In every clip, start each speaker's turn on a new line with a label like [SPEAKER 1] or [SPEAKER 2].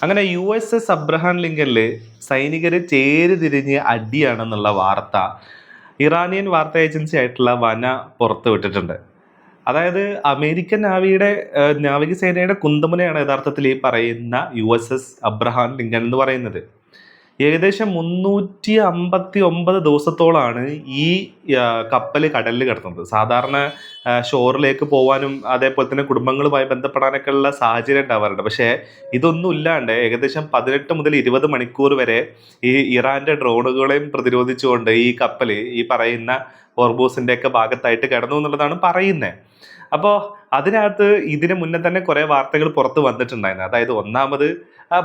[SPEAKER 1] അങ്ങനെ USS Abraham ലിങ്കനിൽ സൈനികർ ചേരിതിരിഞ്ഞ് അടിയാണെന്നുള്ള വാർത്ത ഇറാനിയൻ വാർത്താ ഏജൻസി ആയിട്ടുള്ള വന പുറത്തുവിട്ടിട്ടുണ്ട്. അതായത് അമേരിക്കൻ നാവികസേനയുടെ കുന്തമുനയാണ് യഥാർത്ഥത്തിൽ ഈ പറയുന്ന USS അബ്രഹാം ലിങ്കൺ എന്ന് പറയുന്നത്. ഏകദേശം 359 ദിവസത്തോളാണ് ഈ കപ്പൽ കടലിൽ കിടന്നത്. സാധാരണ ഷോറിലേക്ക് പോകാനും അതേപോലെ തന്നെ കുടുംബങ്ങളുമായി ബന്ധപ്പെടാനൊക്കെ ഉള്ള സാഹചര്യം ഉണ്ടാവാറുണ്ട്. പക്ഷേ ഇതൊന്നും ഇല്ലാണ്ട് ഏകദേശം 18 മുതൽ 20 മണിക്കൂർ വരെ ഈ ഇറാന്റെ ഡ്രോണുകളെയും പ്രതിരോധിച്ചുകൊണ്ട് ഈ കപ്പൽ ഈ പറയുന്ന ഹോർമൂസിന്റെ ഒക്കെ ഭാഗത്തായിട്ട് കിടന്നു എന്നുള്ളതാണ് പറയുന്നത്. അപ്പോൾ അതിനകത്ത് ഇതിന് മുന്നേ തന്നെ കുറെ വാർത്തകൾ പുറത്ത് വന്നിട്ടുണ്ടായിരുന്നു. അതായത് ഒന്നാമത്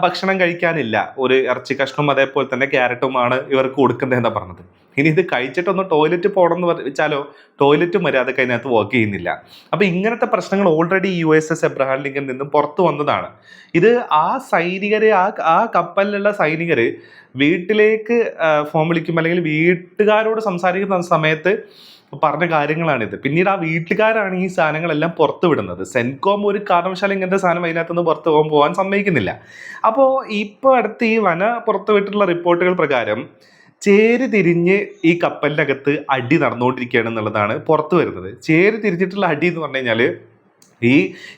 [SPEAKER 1] ഭക്ഷണം കഴിക്കാനില്ല, ഒരു ഇറച്ചി കഷ്ണം അതേപോലെ തന്നെ ക്യാരറ്റുമാണ് ഇവർക്ക് കൊടുക്കുന്നതെന്നാണ് പറഞ്ഞത്. ഇനി ഇത് കഴിച്ചിട്ടൊന്ന് ടോയ്ലറ്റ് പോകണം എന്ന് വെച്ചാലോ ടോയ്ലറ്റ് മര്യാദക്ക് അതിനകത്ത് വർക്ക് ചെയ്യുന്നില്ല. അപ്പൊ ഇങ്ങനത്തെ പ്രശ്നങ്ങൾ ഓൾറെഡി USS എബ്രഹാം ലിങ്കൻ നിന്നും പുറത്തു വന്നതാണ്. ഇത് ആ സൈനികര് ആ കപ്പലിലുള്ള സൈനികര് വീട്ടിലേക്ക് ഫോൺ വിളിക്കും അല്ലെങ്കിൽ വീട്ടുകാരോട് സംസാരിക്കുന്ന സമയത്ത് പറഞ്ഞ കാര്യങ്ങളാണിത്. പിന്നീട് ആ വീട്ടുകാരാണ് ഈ സാധനങ്ങളെല്ലാം പുറത്തു വിടുന്നത്. സെൻകോം ഒരു കാരണവശാലും ഇങ്ങനത്തെ സാധനം അതിനകത്തുനിന്ന് പുറത്ത് പോകാൻ സമ്മതിക്കുന്നില്ല. അപ്പോൾ ഇപ്പോൾ അടുത്ത് ഈ വന പുറത്തുവിട്ടിട്ടുള്ള റിപ്പോർട്ടുകൾ പ്രകാരം ചേരി തിരിഞ്ഞ് ഈ കപ്പലിനകത്ത് അടി നടന്നുകൊണ്ടിരിക്കുകയാണ് എന്നുള്ളതാണ് പുറത്തു വരുന്നത്. ചേരി തിരിഞ്ഞിട്ടുള്ള അടി എന്ന് പറഞ്ഞു കഴിഞ്ഞാൽ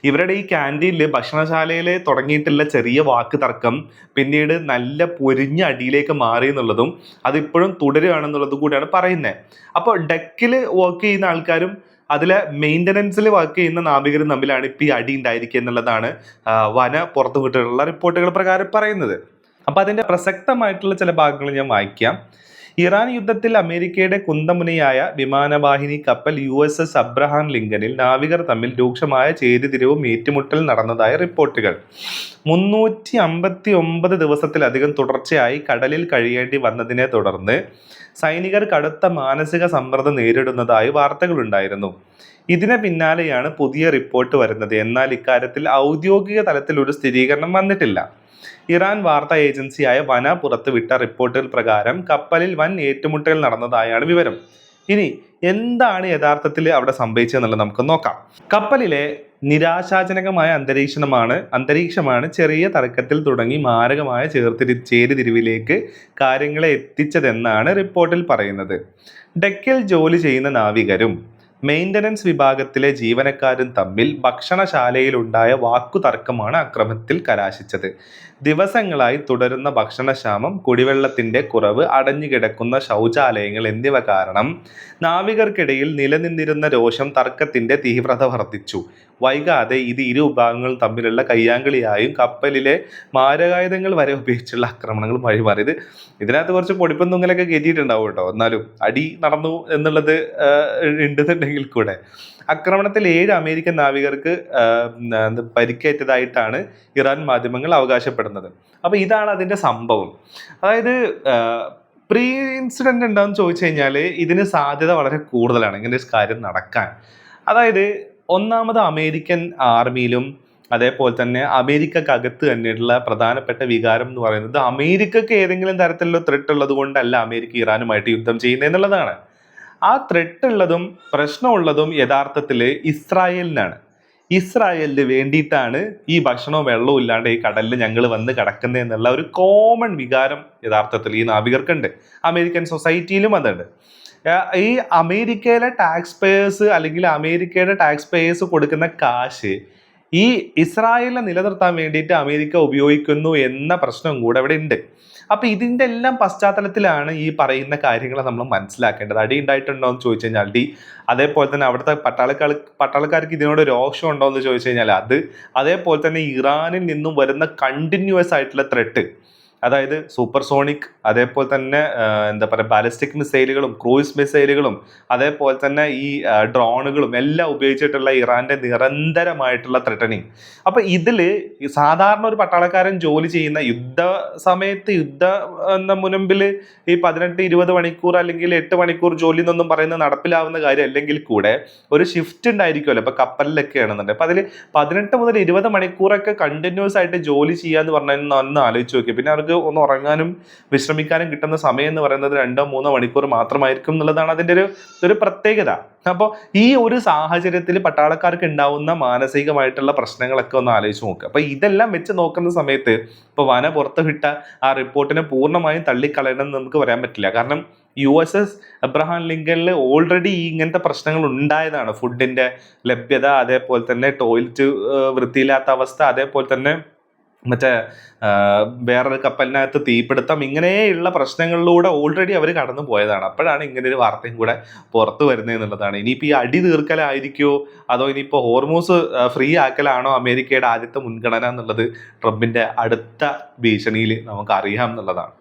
[SPEAKER 1] ഇവരുടെ ഈ ക്യാൻറ്റീനിൽ ഭക്ഷണശാലയിൽ തുടങ്ങിയിട്ടുള്ള ചെറിയ വാക്ക് തർക്കം പിന്നീട് നല്ല പൊരിഞ്ഞ അടിയിലേക്ക് മാറി എന്നുള്ളതും അതിപ്പോഴും തുടരുകയാണെന്നുള്ളതും കൂടിയാണ് പറയുന്നത്. അപ്പോൾ ഡെക്കിൽ വർക്ക് ചെയ്യുന്ന ആൾക്കാരും അതിലെ മെയിൻ്റനൻസിൽ വർക്ക് ചെയ്യുന്ന നാവികരും തമ്മിലാണ് ഇപ്പോൾ ഈ അടി ഉണ്ടായിരിക്കുക എന്നുള്ളതാണ് വന പുറത്തുവിട്ടിട്ടുള്ള റിപ്പോർട്ടുകൾ പ്രകാരം പറയുന്നത്. അപ്പോൾ അതിൻ്റെ പ്രസക്തമായിട്ടുള്ള ചില ഭാഗങ്ങൾ ഞാൻ വായിക്കാം. ഇറാൻ യുദ്ധത്തിൽ അമേരിക്കയുടെ കുന്തമുനയായ വിമാനവാഹിനി കപ്പൽ USS അബ്രഹാം ലിങ്കനിൽ നാവികർ തമ്മിൽ രൂക്ഷമായ ചേരിതിരിവും ഏറ്റുമുട്ടൽ നടന്നതായ റിപ്പോർട്ടുകൾ. 359 ദിവസത്തിലധികം തുടർച്ചയായി കടലിൽ കഴിയേണ്ടി വന്നതിനെ തുടർന്ന് സൈനികർ കടുത്ത മാനസിക സമ്മർദ്ദം നേരിടുന്നതായി വാർത്തകളുണ്ടായിരുന്നു. ഇതിന് പിന്നാലെയാണ് പുതിയ റിപ്പോർട്ട് വരുന്നത്. എന്നാൽ ഇക്കാര്യത്തിൽ ഔദ്യോഗിക തലത്തിൽ ഒരു സ്ഥിരീകരണം വന്നിട്ടില്ല. ഇറാൻ വാർത്താ ഏജൻസിയായ വന പുറത്തുവിട്ട റിപ്പോർട്ടുകൾ പ്രകാരം കപ്പലിൽ വൻ ഏറ്റുമുട്ടൽ നടന്നതായാണ് വിവരം. ഇനി എന്താണ് യഥാർത്ഥത്തിൽ അവിടെ സംഭവിച്ചതെന്നുള്ളത് നമുക്ക് നോക്കാം. കപ്പലിലെ നിരാശാജനകമായ അന്തരീക്ഷമാണ് ചെറിയ തർക്കത്തിൽ തുടങ്ങി മാരകമായ ചേരിതിരിവിലേക്ക് കാര്യങ്ങളെ എത്തിച്ചതെന്നാണ് റിപ്പോർട്ടിൽ പറയുന്നത്. ഡെക്കിൽ ജോലി ചെയ്യുന്ന നാവികരും മെയിൻ്റനൻസ് വിഭാഗത്തിലെ ജീവനക്കാരും തമ്മിൽ ഭക്ഷണശാലയിലുണ്ടായ വാക്കുതർക്കമാണ് അക്രമത്തിൽ കലാശിച്ചത്. ദിവസങ്ങളായി തുടരുന്ന ഭക്ഷണക്ഷാമം, കുടിവെള്ളത്തിന്റെ കുറവ്, അടഞ്ഞുകിടക്കുന്ന ശൗചാലയങ്ങൾ എന്നിവ കാരണം നാവികർക്കിടയിൽ നിലനിന്നിരുന്ന രോഷം തർക്കത്തിന്റെ തീവ്രത വർദ്ധിച്ചു. വൈകാതെ ഇത് ഇരു വിഭാഗങ്ങളും തമ്മിലുള്ള കയ്യാങ്കളിയായും കപ്പലിലെ മാരകായുധങ്ങൾ വരെ ഉപയോഗിച്ചുള്ള ആക്രമണങ്ങൾ വഴിമാറിയത്. ഇതിനകത്ത് കുറച്ച് പൊടിപ്പന്തുങ്ങലൊക്കെ കയറ്റിയിട്ടുണ്ടാവും കേട്ടോ. എന്നാലും അടി നടന്നു എന്നുള്ളത് ഉണ്ടെന്നുണ്ടെങ്കിൽ കൂടെ ആക്രമണത്തിൽ 7 അമേരിക്കൻ നാവികർക്ക് പരിക്കേറ്റതായിട്ടാണ് ഇറാൻ മാധ്യമങ്ങൾ അവകാശപ്പെടുന്നത്. അപ്പൊ ഇതാണ് അതിന്റെ സംഭവം. അതായത് പ്രീ ഇൻസിഡന്റ് എന്താണെന്ന് ചോദിച്ചു കഴിഞ്ഞാൽ ഇതിന് സാധ്യത വളരെ കൂടുതലാണ് ഇങ്ങനെ ഒരു കാര്യം നടക്കാൻ. അതായത് ഒന്നാമത് അമേരിക്കൻ ആർമിയിലും അതേപോലെ തന്നെ അമേരിക്കക്കകത്ത് തന്നെയുള്ള പ്രധാനപ്പെട്ട വികാരം എന്ന് പറയുന്നത് അമേരിക്കക്ക് ഏതെങ്കിലും തരത്തിലുള്ള ത്രെട്ട് ഉള്ളത് കൊണ്ടല്ല അമേരിക്ക ഇറാനുമായിട്ട് യുദ്ധം ചെയ്യുന്നത് എന്നുള്ളതാണ്. ആ ത്രെട്ട് ഉള്ളതും പ്രശ്നമുള്ളതും യഥാർത്ഥത്തിൽ ഇസ്രായേലിനാണ്. ഇസ്രായേലിന് വേണ്ടിയിട്ടാണ് ഈ ഭക്ഷണവും വെള്ളവും ഇല്ലാണ്ട് ഈ കടലിൽ ഞങ്ങൾ വന്ന് കിടക്കുന്നത് എന്നുള്ള ഒരു കോമൺ വികാരം യഥാർത്ഥത്തിൽ ഈ നാവികർക്കുണ്ട്. അമേരിക്കൻ സൊസൈറ്റിയിലും അതുണ്ട്. ഈ അമേരിക്കയിലെ ടാക്സ് പേയേഴ്സ് അല്ലെങ്കിൽ അമേരിക്കയുടെ ടാക്സ് പേയേഴ്സ് കൊടുക്കുന്ന കാശ് ഈ ഇസ്രായേലിനെ നിലനിർത്താൻ വേണ്ടിയിട്ട് അമേരിക്ക ഉപയോഗിക്കുന്നു എന്ന പ്രശ്നം കൂടെ അവിടെ ഉണ്ട്. അപ്പൊ ഇതിന്റെ എല്ലാം പശ്ചാത്തലത്തിലാണ് ഈ പറയുന്ന കാര്യങ്ങൾ നമ്മൾ മനസ്സിലാക്കേണ്ടത്. അടി ഉണ്ടായിട്ടുണ്ടോ എന്ന് ചോദിച്ചു കഴിഞ്ഞാൽ അടി, അതേപോലെ തന്നെ അവിടുത്തെ പട്ടാളക്കാർക്ക് ഇതിനോട് രോഷം ഉണ്ടോ എന്ന് ചോദിച്ചു കഴിഞ്ഞാൽ അത്, അതേപോലെ തന്നെ ഇറാനിൽ നിന്നും വരുന്ന കണ്ടിന്യൂസ് ആയിട്ടുള്ള ത്രെട്ട്, അതായത് സൂപ്പർസോണിക്, അതേപോലെ തന്നെ എന്താ പറയുക ബാലിസ്റ്റിക് മിസൈലുകളും ക്രൂയിസ് മിസൈലുകളും അതേപോലെ തന്നെ ഈ ഡ്രോണുകളും എല്ലാം ഉപയോഗിച്ചിട്ടുള്ള ഇറാന്റെ നിരന്തരമായിട്ടുള്ള ത്രെട്ടനിങ്. അപ്പൊ ഇതില് സാധാരണ ഒരു പട്ടാളക്കാരൻ ജോലി ചെയ്യുന്ന സമയത്ത് മുൻപിൽ ഈ 18-20 മണിക്കൂർ അല്ലെങ്കിൽ 8 മണിക്കൂർ ജോലി എന്നൊന്നും പറയുന്നത് നടപ്പിലാവുന്ന കാര്യം അല്ലെങ്കിൽ കൂടെ ഒരു ഷിഫ്റ്റ് ഉണ്ടായിരിക്കുമല്ലോ. ഇപ്പൊ കപ്പലിലൊക്കെ ആണെന്നുണ്ട്. അപ്പൊ അതിൽ 18 മുതൽ 20 മണിക്കൂറൊക്കെ കണ്ടിന്യൂസ് ആയിട്ട് ജോലി ചെയ്യാന്ന് പറഞ്ഞാൽ ഒന്ന് ആലോചിച്ച് നോക്കി. പിന്നെ അവർക്ക് അവർക്ക് ഒന്ന് ഉറങ്ങാനും വിശ്രമിക്കാനും കിട്ടുന്ന സമയം എന്ന് പറയുന്നത് 2-3 മണിക്കൂർ മാത്രമായിരിക്കും എന്നുള്ളതാണ് അതിൻ്റെ ഒരു പ്രത്യേകത. അപ്പോൾ ഈ ഒരു സാഹചര്യത്തിൽ പട്ടാളക്കാർക്ക് ഉണ്ടാവുന്ന മാനസികമായിട്ടുള്ള പ്രശ്നങ്ങളൊക്കെ ഒന്ന് ആലോചിച്ച് നോക്കുക. അപ്പോൾ ഇതെല്ലാം വെച്ച് നോക്കുന്ന സമയത്ത് ഇപ്പോൾ വന പുറത്തുവിട്ട ആ റിപ്പോർട്ടിനെ പൂർണ്ണമായും തള്ളിക്കളയണം എന്ന് നമുക്ക് പറയാൻ പറ്റില്ല. കാരണം USS അബ്രഹാം ലിങ്കണിൽ ഓൾറെഡി ഇങ്ങനത്തെ പ്രശ്നങ്ങൾ ഉണ്ടായതാണ്. ഫുഡിന്റെ ലഭ്യത, അതേപോലെ തന്നെ ടോയ്ലറ്റ് വൃത്തിയില്ലാത്ത അവസ്ഥ, അതേപോലെ തന്നെ മറ്റേ വേറൊരു കപ്പലിനകത്ത് തീപിടുത്തം, ഇങ്ങനെയുള്ള പ്രശ്നങ്ങളിലൂടെ ഓൾറെഡി അവർ കടന്നു പോയതാണ്. അപ്പോഴാണ് ഇങ്ങനെ ഒരു വാർത്തയും കൂടെ പുറത്തു വരുന്നത് എന്നുള്ളതാണ്. ഇനിയിപ്പോൾ ഈ അടി തീർക്കലായിരിക്കുമോ അതോ ഇനിയിപ്പോൾ ഹോർമൂസ് ഫ്രീ ആക്കലാണോ അമേരിക്കയുടെ ആദ്യത്തെ മുൻഗണന എന്നുള്ളത് ട്രംപിന്റെ അടുത്ത ഭീഷണിയിൽ നമുക്ക് അറിയാം എന്നുള്ളതാണ്.